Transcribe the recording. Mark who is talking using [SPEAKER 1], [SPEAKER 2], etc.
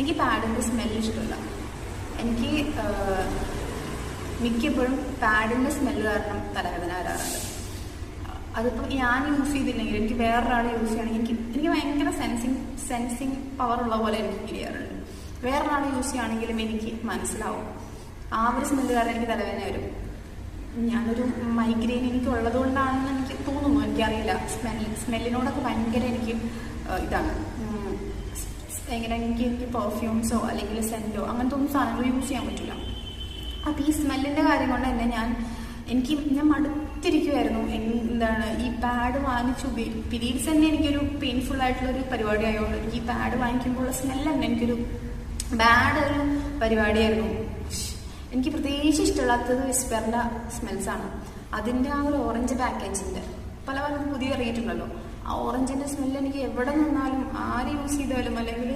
[SPEAKER 1] എനിക്ക് പാഡിൻ്റെ സ്മെല്ല് ഇഷ്ടമല്ല. എനിക്ക് മിക്കപ്പോഴും പാഡിൻ്റെ സ്മെല്ല് കാരണം തലവേദന വരാറുണ്ട്. അതിപ്പോൾ ഞാൻ യൂസ് ചെയ്തില്ലെങ്കിൽ എനിക്ക് വേറൊരാൾ യൂസ് ചെയ്യുകയാണെങ്കിൽ എനിക്ക് ഭയങ്കര സെൻസിങ് പവറുള്ള പോലെ എനിക്ക് ഫീൽ ചെയ്യാറുണ്ട്. വേറൊരാൾ യൂസ് ചെയ്യുകയാണെങ്കിലും എനിക്ക് മനസ്സിലാവും ആ ഒരു സ്മെല്ല് കാരണം എനിക്ക് തലവേദന വരും. ഞാനൊരു മൈഗ്രെയിൻ എനിക്ക് ഉള്ളത് കൊണ്ടാണെന്ന് എനിക്ക് തോന്നുന്നു, എനിക്കറിയില്ല. സ്മെല്ലിനോടൊക്കെ ഭയങ്കര എനിക്ക് ഇതാണ്. എങ്ങനെ എനിക്ക് പെർഫ്യൂംസോ അല്ലെങ്കിൽ സെൻറ്റോ അങ്ങനത്തെ ഒന്നും സാധനങ്ങൾ യൂസ് ചെയ്യാൻ പറ്റില്ല. അപ്പോൾ ഈ സ്മെല്ലിൻ്റെ കാര്യം കൊണ്ട് തന്നെ ഞാൻ മടുത്തിരിക്കുമായിരുന്നു. എന്താണ് ഈ പാഡ് വാങ്ങിച്ചു പീരീഡ്സ് തന്നെ എനിക്കൊരു പെയിൻഫുൾ ആയിട്ടുള്ളൊരു പരിപാടി ആയതുകൊണ്ട് എനിക്ക് ഈ പാഡ് വാങ്ങിക്കുമ്പോഴുള്ള സ്മെല്ല് തന്നെ എനിക്കൊരു ബാഡ് ഒരു പരിപാടിയായിരുന്നു. എനിക്ക് പ്രത്യേകിച്ച് ഇഷ്ടമില്ലാത്തത് വിസ്പറിൻ്റെ സ്മെൽസാണ്. അതിൻ്റെ ആ ഒരു ഓറഞ്ച് പാക്കേജിൻ്റെ പല പുതിയ ഇറങ്ങിയിട്ടുണ്ടല്ലോ, ആ ഓറഞ്ചിൻ്റെ സ്മെല്ല് എനിക്ക് എവിടെ നിന്നാലും ആര് യൂസ് ചെയ്താലും അല്ലെങ്കിൽ